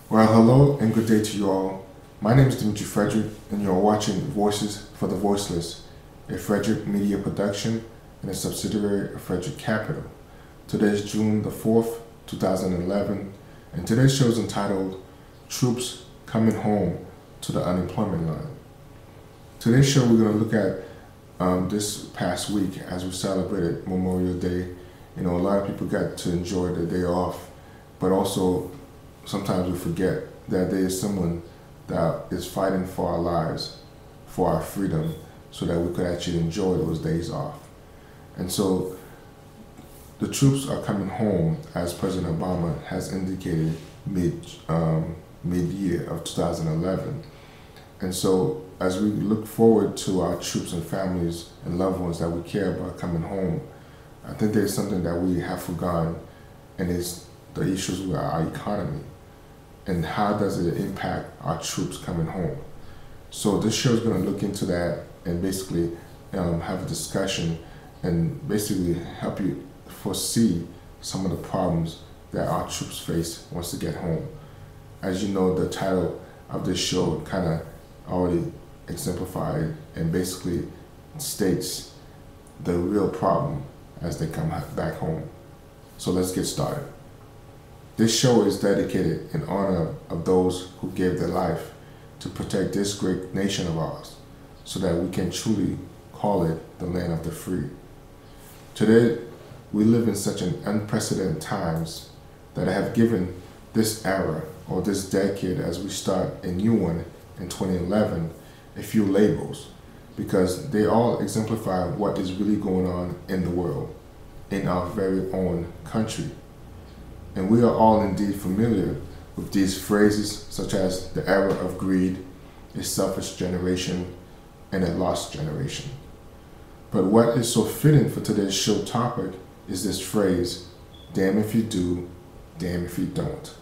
Well, hello and good day to you all. My name is Dimitri Frederick, and you're watching Voices for the Voiceless, a Frederick Media production and a subsidiary of Frederick Capital. Today is June the 4th, 2011, and today's show is entitled Troops Coming Home to the Unemployment Line. Today's show, we're going to look at this past week as we celebrated Memorial Day. You know, a lot of people got to enjoy the day off, but also sometimes we forget that there is someone that is fighting for our lives, for our freedom, so that we could actually enjoy those days off. And so the troops are coming home, as President Obama has indicated mid-year of 2011. And so as we look forward to our troops and families and loved ones that we care about coming home, I think there's something that we have forgotten, and it's the issues with our economy and how does it impact our troops coming home. So this show is going to look into that and basically have a discussion and basically help you foresee some of the problems that our troops face once they get home. As you know, the title of this show kind of already exemplified and basically states the real problem as they come back home. So let's get started. This show is dedicated in honor of those who gave their life to protect this great nation of ours so that we can truly call it the land of the free. Today, we live in such an unprecedented times that have given this era or this decade as we start a new one in 2011 a few labels, because they all exemplify what is really going on in the world, in our very own country. And we are all indeed familiar with these phrases such as the era of greed, a selfish generation, and a lost generation. But what is so fitting for today's show topic is this phrase, damn if you do, damn if you don't.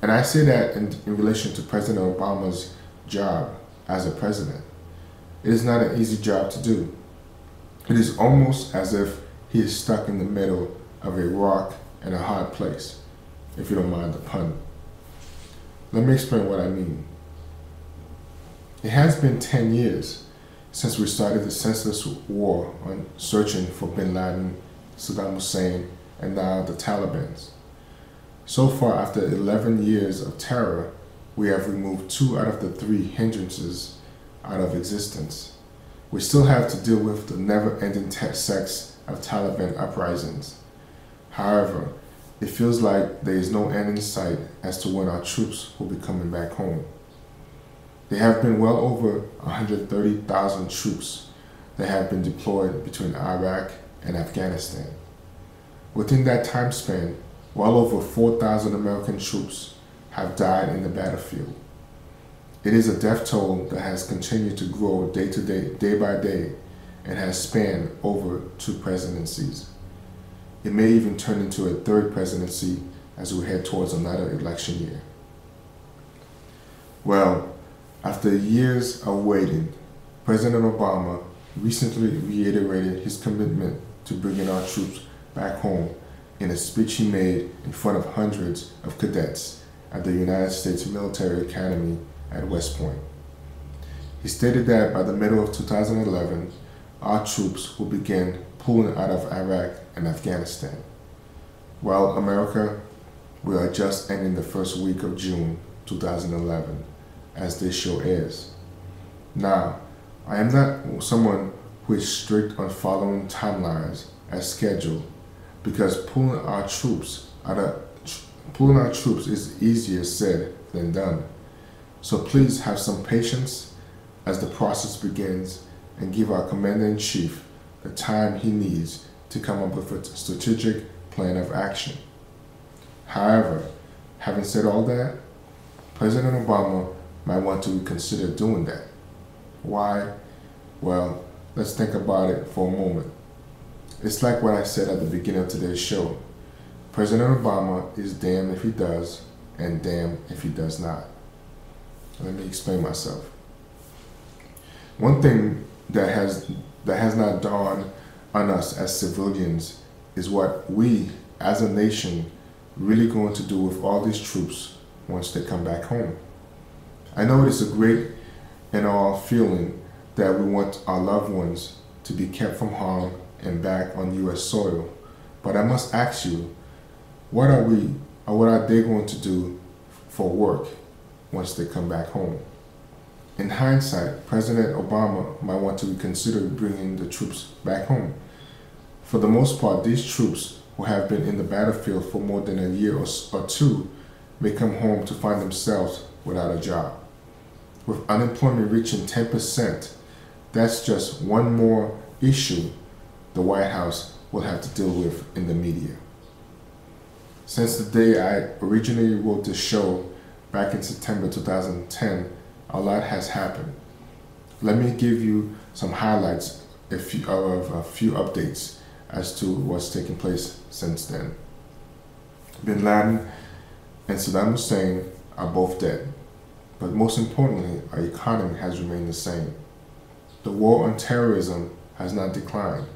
And I say that in relation to President Obama's job as a president. It is not an easy job to do. It is almost as if he is stuck in the middle of a rock and a hard place, if you don't mind the pun. Let me explain what I mean. It has been 10 years since we started the senseless war on searching for bin Laden, Saddam Hussein, and now the Taliban. So far, after 11 years of terror, we have removed 2 out of the 3 hindrances out of existence. We still have to deal with the never-ending sex of Taliban uprisings. However, it feels like there is no end in sight as to when our troops will be coming back home. There have been well over 130,000 troops that have been deployed between Iraq and Afghanistan. Within that time span, well over 4,000 American troops have died in the battlefield. It is a death toll that has continued to grow day to day, day by day, and has spanned over 2 presidencies. It may even turn into a 3rd presidency as we head towards another election year. Well, after years of waiting, President Obama recently reiterated his commitment to bringing our troops back home in a speech he made in front of hundreds of cadets at the United States Military Academy at West Point. He stated that by the middle of 2011, our troops will begin pulling out of Iraq and Afghanistan. Well, America, we are just ending the first week of June 2011 as this show airs. Now, I am not someone who is strict on following timelines as scheduled, because pulling our troops is easier said than done. So please have some patience as the process begins and give our Commander-in-Chief the time he needs to come up with a strategic plan of action. However, having said all that, President Obama might want to consider doing that. Why? Well, let's think about it for a moment. It's like what I said at the beginning of today's show. President Obama is damned if he does and damned if he does not. Let me explain myself. One thing that has not dawned on us as civilians is what we as a nation really going to do with all these troops once they come back home. I know it is a great and all feeling that we want our loved ones to be kept from harm and back on U.S. soil, but I must ask you, what are they going to do for work once they come back home? In hindsight, President Obama might want to reconsider bringing the troops back home. For the most part, these troops who have been in the battlefield for more than a year or two may come home to find themselves without a job. With unemployment reaching 10%, that's just one more issue the White House will have to deal with in the media. Since the day I originally wrote this show back in September 2010, a lot has happened. Let me give you some highlights of a few updates as to what's taken place since then. Bin Laden and Saddam Hussein are both dead, but most importantly, our economy has remained the same. The war on terrorism has not declined.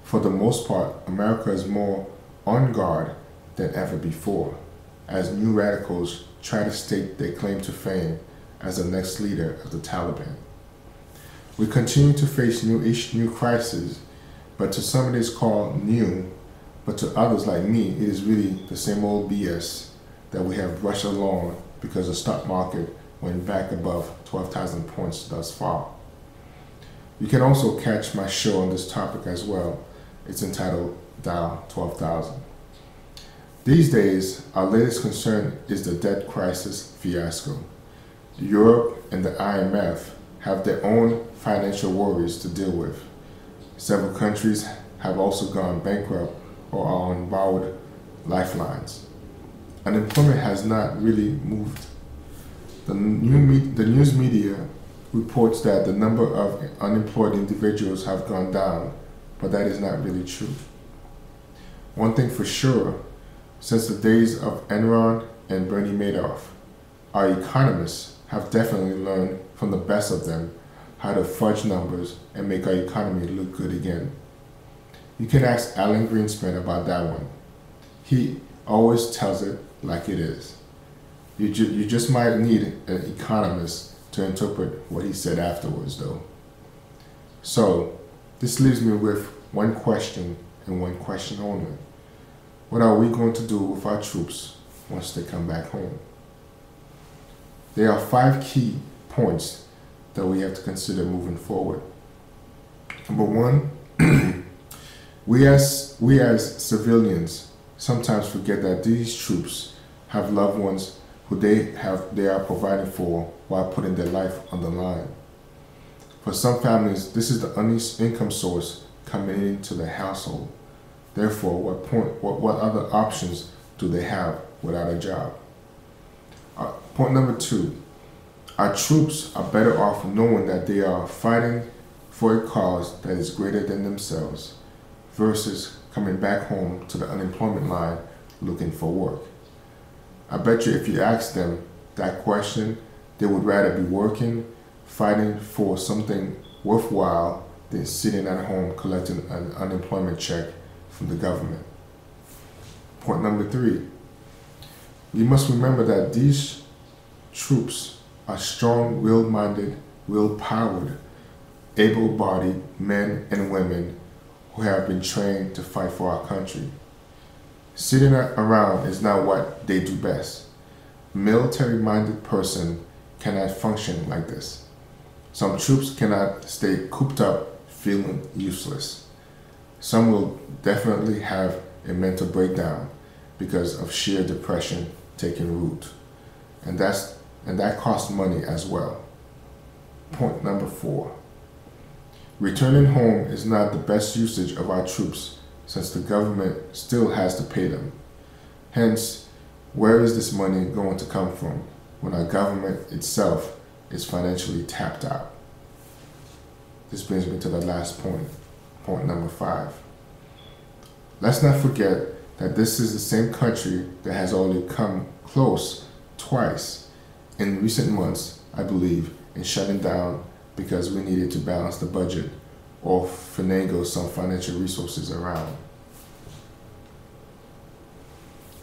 For the most part, America is more on guard than ever before, as new radicals try to stake their claim to fame as the next leader of the Taliban. We continue to face new crises, but to some it is called new, but to others like me, it is really the same old BS that we have brushed along because the stock market went back above 12,000 points thus far. You can also catch my show on this topic as well. It's entitled Dial 12,000. These days, our latest concern is the debt crisis fiasco. Europe and the IMF have their own financial worries to deal with. Several countries have also gone bankrupt or are on borrowed lifelines. Unemployment has not really moved. The news media reports that the number of unemployed individuals have gone down, but that is not really true. One thing for sure, since the days of Enron and Bernie Madoff, our economists have definitely learned from the best of them how to fudge numbers and make our economy look good again. You can ask Alan Greenspan about that one. He always tells it like it is. You just might need an economist to interpret what he said afterwards, though. So, this leaves me with one question and one question only. What are we going to do with our troops once they come back home? There are 5 key points that we have to consider moving forward. Number 1, we as civilians sometimes forget that these troops have loved ones who they are providing for while putting their life on the line. For some families, this is the only income source coming into the household. Therefore, what other options do they have without a job? Point number 2, our troops are better off knowing that they are fighting for a cause that is greater than themselves versus coming back home to the unemployment line looking for work. I bet you if you ask them that question, they would rather be working, fighting for something worthwhile than sitting at home collecting an unemployment check from the government. Point number 3, we must remember that these troops are strong, will-minded, will-powered, able-bodied men and women who have been trained to fight for our country. Sitting around is not what they do best. A military-minded person cannot function like this. Some troops cannot stay cooped up feeling useless. Some will definitely have a mental breakdown because of sheer depression taking root. And that costs money as well. Point number 4. Returning home is not the best usage of our troops since the government still has to pay them. Hence, where is this money going to come from when our government itself is financially tapped out? This brings me to the last point, point number 5. Let's not forget that this is the same country that has already come close twice in recent months, I believe, in shutting down because we needed to balance the budget or finagle some financial resources around.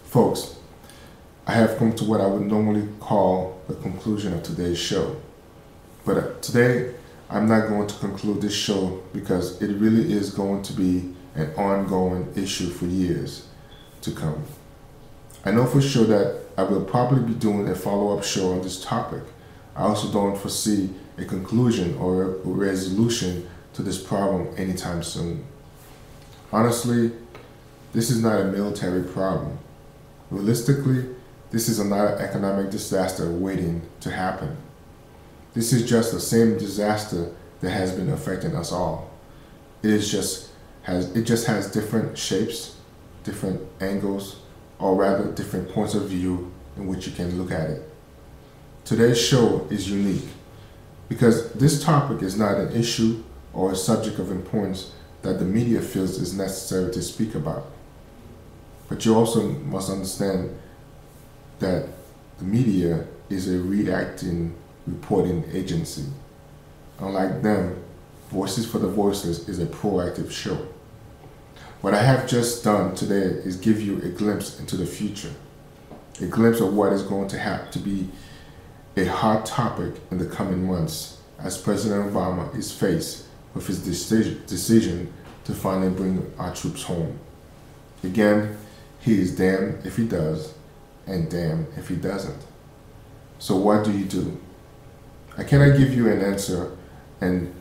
Folks, I have come to what I would normally call the conclusion of today's show. But today, I'm not going to conclude this show because it really is going to be an ongoing issue for years to come. I know for sure that I will probably be doing a follow-up show on this topic. I also don't foresee a conclusion or a resolution to this problem anytime soon. Honestly, this is not a military problem. Realistically, this is another economic disaster waiting to happen. This is just the same disaster that has been affecting us all. It just has different shapes, different angles, or rather different points of view in which you can look at it. Today's show is unique because this topic is not an issue or a subject of importance that the media feels is necessary to speak about. But you also must understand that the media is a reacting reporting agency. Unlike them, Voices for the Voiceless is a proactive show. What I have just done today is give you a glimpse into the future, a glimpse of what is going to have to be a hot topic in the coming months as President Obama is faced with his decision to finally bring our troops home. Again, he is damned if he does, and damned if he doesn't. So what do? I cannot give you an answer, and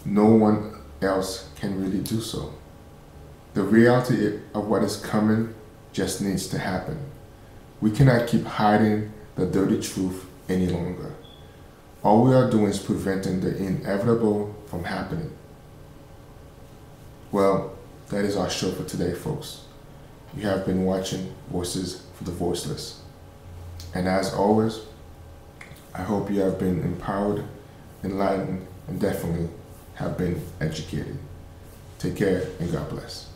no one else can really do so. The reality of what is coming just needs to happen. We cannot keep hiding the dirty truth any longer. All we are doing is preventing the inevitable from happening. Well, that is our show for today, folks. You have been watching Voices for the Voiceless. And as always, I hope you have been empowered, enlightened, and definitely have been educated. Take care and God bless.